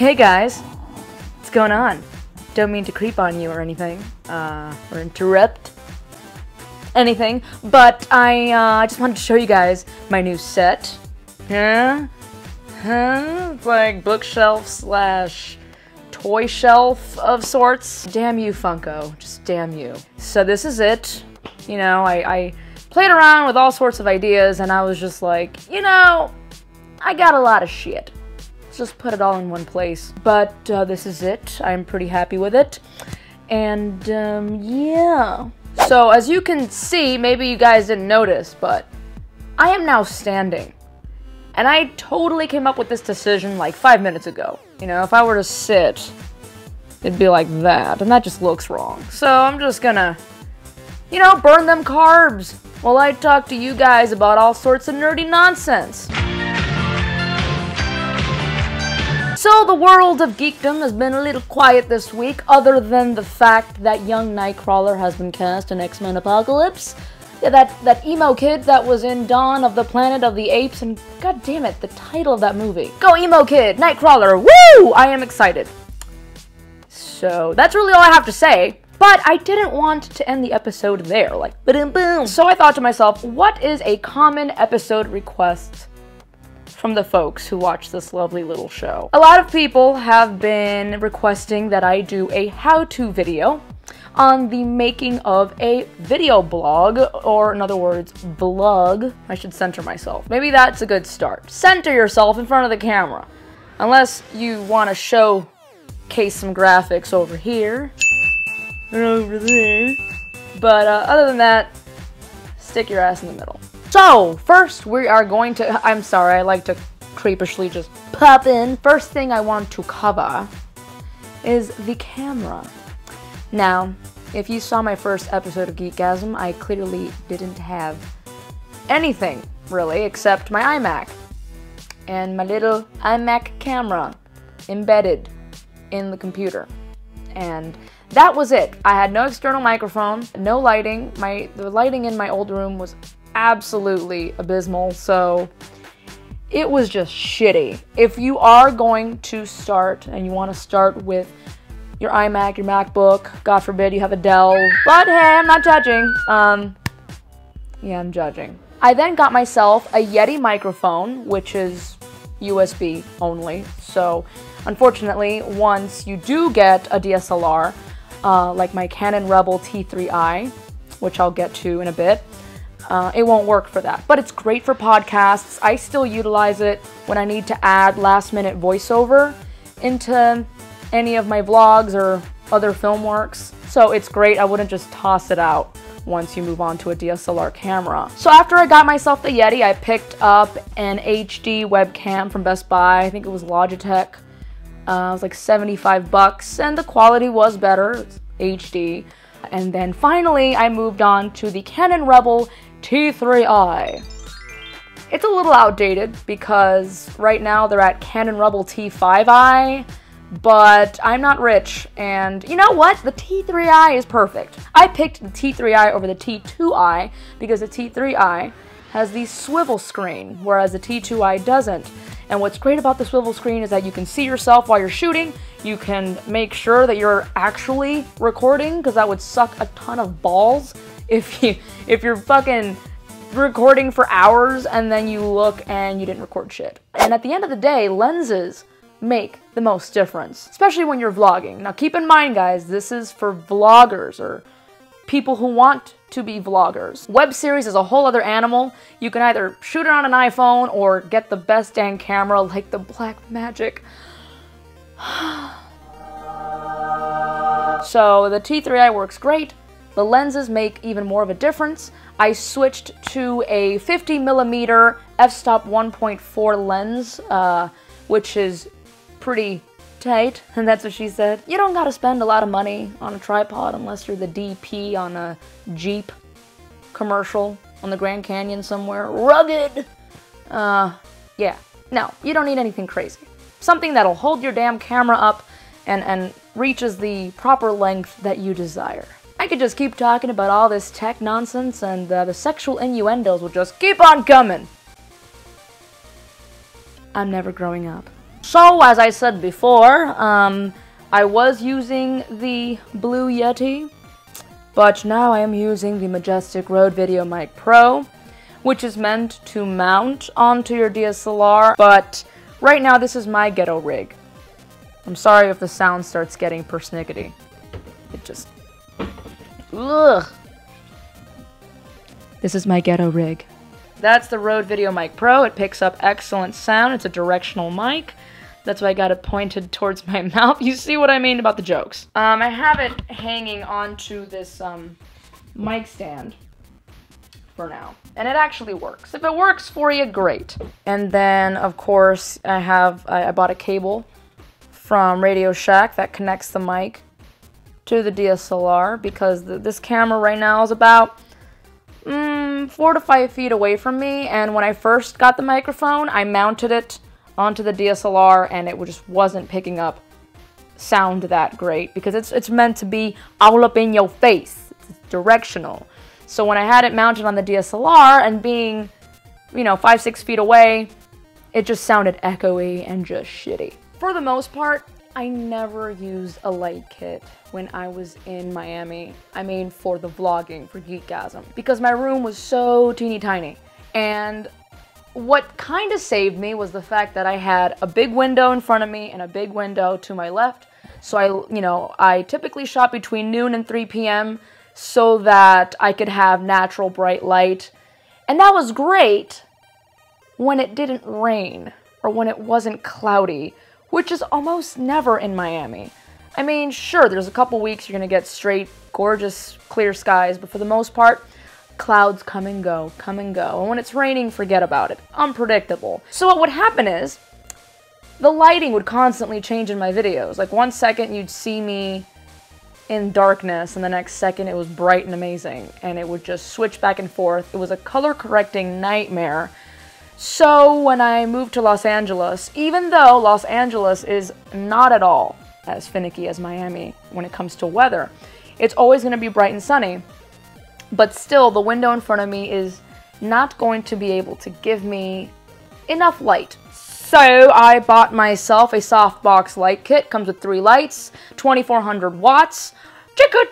Hey guys, what's going on? Don't mean to creep on you or anything, or interrupt anything, but I just wanted to show you guys my new set. It's like bookshelf slash toy shelf of sorts. Damn you, Funko. Just damn you. So this is it. You know, I played around with all sorts of ideas and I was just like, you know, I got a lot of shit. Let's just put it all in one place. But this is it. I'm pretty happy with it. And yeah. So as you can see, maybe you guys didn't notice, but I am now standing. And I totally came up with this decision like 5 minutes ago. You know, if I were to sit, it'd be like that, and that just looks wrong. So I'm just gonna, you know, burn them carbs while I talk to you guys about all sorts of nerdy nonsense. So the world of geekdom has been a little quiet this week, other than the fact that young Nightcrawler has been cast in X-Men Apocalypse. Yeah, that emo kid that was in Dawn of the Planet of the Apes, and god damn it, the title of that movie. Go emo kid, Nightcrawler, woo! I am excited. So that's really all I have to say, but I didn't want to end the episode there, like boom boom. So I thought to myself, what is a common episode request from the folks who watch this lovely little show? A lot of people have been requesting that I do a how-to video on the making of a video blog, or in other words, vlog. I should center myself. Maybe that's a good start. Center yourself in front of the camera. Unless you want to showcase some graphics over here, or over there. But other than that, stick your ass in the middle. So, first we are going to, I'm sorry, I like to creepishly just pop in. First thing I want to cover is the camera. Now, if you saw my first episode of Geekgasm, I clearly didn't have anything, really, except my iMac. And my little iMac camera embedded in the computer. And that was it. I had no external microphone, no lighting. The lighting in my old room was absolutely abysmal, so it was just shitty. If you are going to start, and you want to start with your iMac, your MacBook, God forbid you have a Dell, but hey, I'm not judging. Yeah, I'm judging. I then got myself a Yeti microphone, which is USB only, so unfortunately, once you do get a DSLR, like my Canon Rebel T3i, which I'll get to in a bit, it won't work for that. But it's great for podcasts. I still utilize it when I need to add last-minute voiceover into any of my vlogs or other film works. So it's great. I wouldn't just toss it out once you move on to a DSLR camera. So after I got myself the Yeti, I picked up an HD webcam from Best Buy. I think it was Logitech. It was like 75 bucks, and the quality was better. It's HD. And then finally, I moved on to the Canon Rebel T3i. It's a little outdated because right now they're at Canon Rebel T5i, but I'm not rich, and you know what? The T3i is perfect. I picked the T3i over the T2i because the T3i has the swivel screen, whereas the T2i doesn't. And what's great about the swivel screen is that you can see yourself while you're shooting. You can make sure that you're actually recording, because that would suck a ton of balls if you're fucking recording for hours and then you look and you didn't record shit. And at the end of the day, lenses make the most difference, especially when you're vlogging. Now keep in mind, guys, this is for vloggers or people who want to be vloggers. Web series is a whole other animal. You can either shoot it on an iPhone or get the best dang camera like the Blackmagic. So the T3i works great. The lenses make even more of a difference. I switched to a 50mm f-stop 1.4 lens, which is pretty tight, and that's what she said. You don't gotta spend a lot of money on a tripod unless you're the DP on a Jeep commercial on the Grand Canyon somewhere. Rugged! Yeah. No, you don't need anything crazy. Something that'll hold your damn camera up and reaches the proper length that you desire. I could just keep talking about all this tech nonsense, and the sexual innuendos will just keep on coming. I'm never growing up. So, as I said before, I was using the Blue Yeti, but now I am using the Majestic Rode VideoMic Pro, which is meant to mount onto your DSLR, but right now this is my ghetto rig. I'm sorry if the sound starts getting persnickety. It just... Ugh. This is my ghetto rig. That's the Rode VideoMic Pro. It picks up excellent sound. It's a directional mic. That's why I got it pointed towards my mouth. You see what I mean about the jokes. I have it hanging onto this mic stand for now. And it actually works. If it works for you, great. And then, of course, I bought a cable from Radio Shack that connects the mic to the DSLR, because this camera right now is about 4 to 5 feet away from me, and when I first got the microphone, I mounted it onto the DSLR and it just wasn't picking up sound that great, because it's meant to be all up in your face. It's directional. So when I had it mounted on the DSLR and being, 5-6 feet away, it just sounded echoey and just shitty. For the most part, I never used a light kit when I was in Miami. I mean, for the vlogging, for Geekgasm, because my room was so teeny tiny. And what kind of saved me was the fact that I had a big window in front of me and a big window to my left. So I typically shot between noon and 3 p.m. so that I could have natural bright light. And that was great when it didn't rain or when it wasn't cloudy, which is almost never in Miami. I mean, sure, there's a couple weeks you're gonna get straight, gorgeous, clear skies, but for the most part, clouds come and go, and when it's raining, forget about it. Unpredictable. So what would happen is, the lighting would constantly change in my videos. Like, 1 second you'd see me in darkness, and the next second it was bright and amazing, and it would just switch back and forth. It was a color correcting nightmare. So when I moved to Los Angeles, even though Los Angeles is not at all as finicky as Miami when it comes to weather, it's always going to be bright and sunny, but still the window in front of me is not going to be able to give me enough light. So I bought myself a softbox light kit. Comes with 3 lights, 2400 watts. Chicka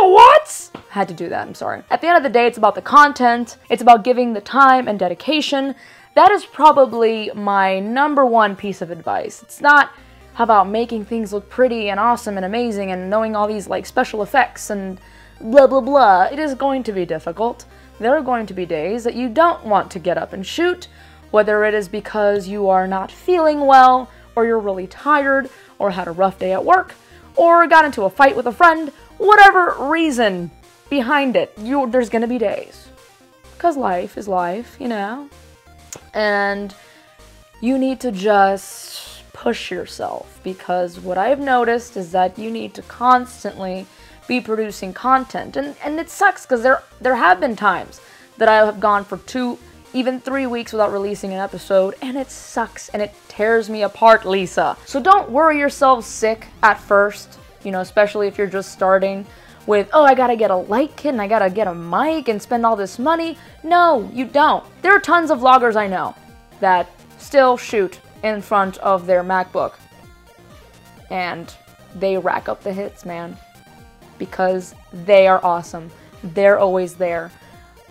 watts! Had to do that, I'm sorry. At the end of the day, it's about the content. It's about giving the time and dedication. That is probably my #1 piece of advice. It's not about making things look pretty and awesome and amazing and knowing all these like special effects and blah blah blah. It is going to be difficult. There are going to be days that you don't want to get up and shoot, whether it is because you are not feeling well, or you're really tired, or had a rough day at work, or got into a fight with a friend. Whatever reason behind it, there's gonna be days. Because life is life, And you need to just push yourself, because what I've noticed is that you need to constantly be producing content. And it sucks, because there have been times that I have gone for 2, even 3 weeks without releasing an episode, and it sucks, and it tears me apart, Lisa. So don't worry yourself sick at first, especially if you're just starting with, oh, I gotta get a light kit, and I gotta get a mic, and spend all this money. No, you don't. There are tons of vloggers I know that still shoot in front of their MacBook, and they rack up the hits, man, because they are awesome. They're always there.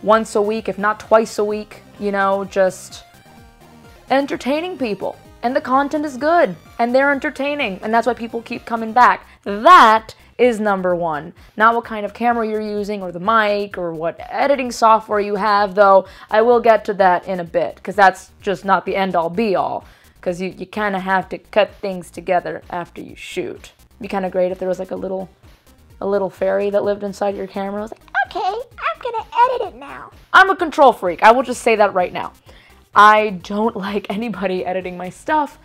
Once a week, if not twice a week, just entertaining people. And the content is good, and they're entertaining, and that's why people keep coming back. That is #1. Not what kind of camera you're using, or the mic, or what editing software you have, though I will get to that in a bit, because that's just not the end-all be-all, because you kind of have to cut things together after you shoot. It'd be kind of great if there was like a little fairy that lived inside your camera. I was like, okay, I'm gonna edit it now. I'm a control freak. I will just say that right now. I don't like anybody editing my stuff.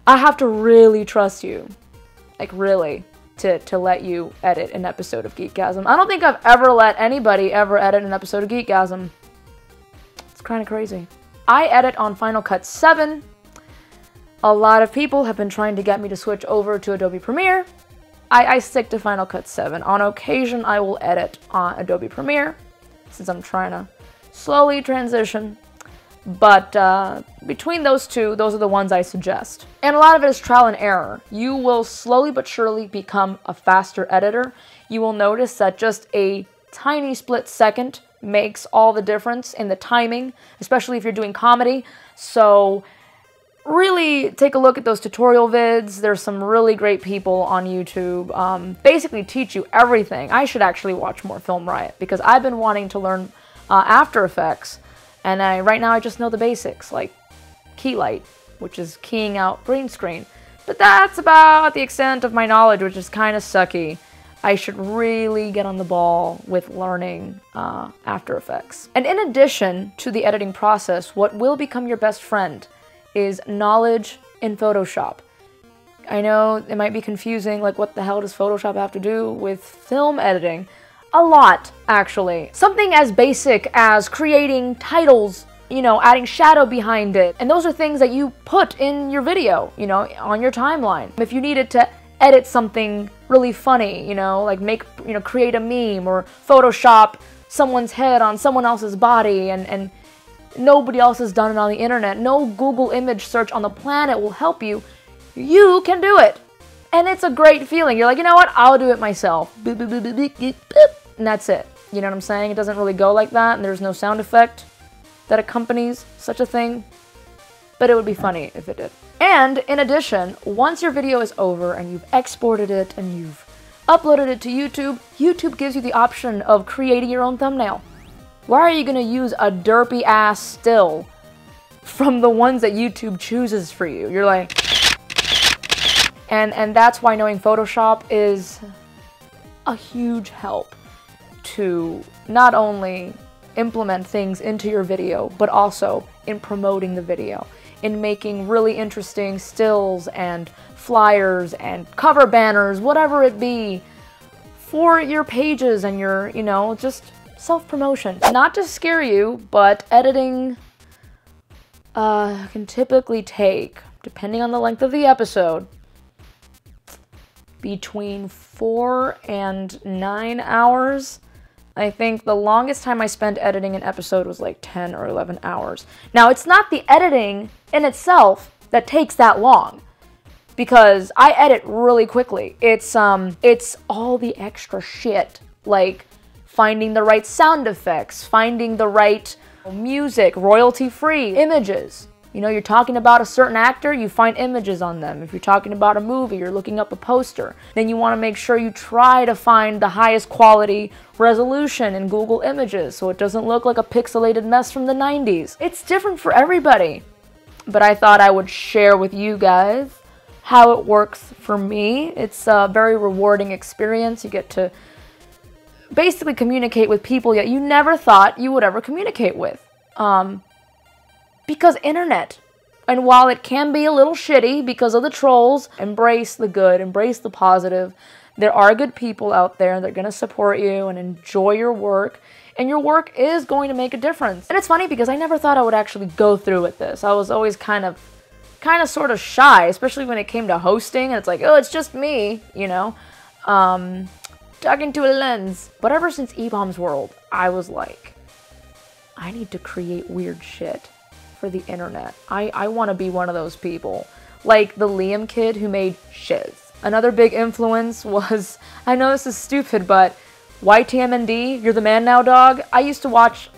I have to really trust you, like really, to let you edit an episode of Geekgasm. I don't think I've ever let anybody ever edit an episode of Geekgasm. It's kind of crazy. I edit on Final Cut 7. A lot of people have been trying to get me to switch over to Adobe Premiere. I stick to Final Cut 7. On occasion, I will edit on Adobe Premiere, since I'm trying to slowly transition. But between those two, those are the ones I suggest. And a lot of it is trial and error. You will slowly but surely become a faster editor. You will notice that just a tiny split second makes all the difference in the timing, especially if you're doing comedy. So really take a look at those tutorial vids. There's some really great people on YouTube. Basically teach you everything. I should actually watch more Film Riot because I've been wanting to learn After Effects. And right now I just know the basics, like key light, which is keying out green screen. But that's about the extent of my knowledge, which is kind of sucky. I should really get on the ball with learning After Effects. And in addition to the editing process, what will become your best friend is knowledge in Photoshop. I know it might be confusing, like what the hell does Photoshop have to do with film editing? A lot, actually. Something as basic as creating titles, you know, adding shadow behind it. And those are things that you put in your video, you know, on your timeline. If you needed to edit something really funny, you know, like create a meme or Photoshop someone's head on someone else's body and nobody else has done it on the internet. No Google image search on the planet will help you. You can do it. And it's a great feeling. You're like, you know what? I'll do it myself. And that's it. You know what I'm saying? It doesn't really go like that, and there's no sound effect that accompanies such a thing. But it would be funny if it did. And in addition, once your video is over and you've exported it and you've uploaded it to YouTube, YouTube gives you the option of creating your own thumbnail. Why are you going to use a derpy ass still from the ones that YouTube chooses for you? You're like... And that's why knowing Photoshop is a huge help to not only implement things into your video, but also in promoting the video, in making really interesting stills and flyers and cover banners, whatever it be, for your pages and your, you know, just self-promotion. Not to scare you, but editing can typically take, depending on the length of the episode, between 4 and 9 hours. I think the longest time I spent editing an episode was like 10 or 11 hours. Now, it's not the editing in itself that takes that long, because I edit really quickly. It's all the extra shit, like finding the right sound effects, finding the right music, royalty-free images. You know, you're talking about a certain actor, you find images on them. If you're talking about a movie, you're looking up a poster. Then you want to make sure you try to find the highest quality resolution in Google Images so it doesn't look like a pixelated mess from the 90s. It's different for everybody. But I thought I would share with you guys how it works for me. It's a very rewarding experience. You get to basically communicate with people that you never thought you would ever communicate with. Because internet, and while it can be a little shitty because of the trolls, embrace the good, embrace the positive. There are good people out there that are going to support you and enjoy your work, and your work is going to make a difference. And it's funny because I never thought I would actually go through with this. I was always kind of sort of shy, especially when it came to hosting, and it's like, oh, it's just me, you know, talking to a lens. But ever since E-Bombs World, I was like, I need to create weird shit for the internet. I want to be one of those people. Like the Liam kid who made Shiz. Another big influence was, I know this is stupid, but YTMND, You're the Man Now Dog. I used to watch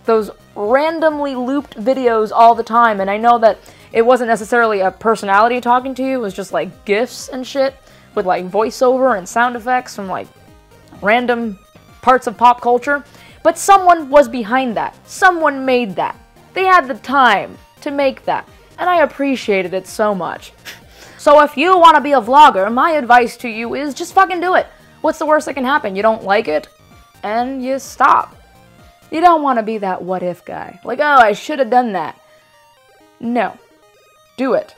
those randomly looped videos all the time, and I know that it wasn't necessarily a personality talking to you, it was just like GIFs and shit with like voiceover and sound effects from like random parts of pop culture. But someone was behind that. Someone made that. They had the time to make that, and I appreciated it so much. So if you want to be a vlogger, my advice to you is just fucking do it. What's the worst that can happen? You don't like it, and you stop. You don't want to be that what if guy. Like, oh, I should have done that. No. Do it.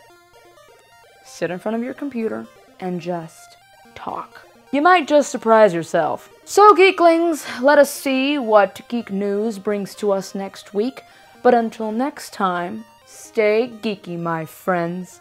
Sit in front of your computer and just talk. You might just surprise yourself. So, geeklings, let us see what geek news brings to us next week. But until next time, stay geeky, my friends.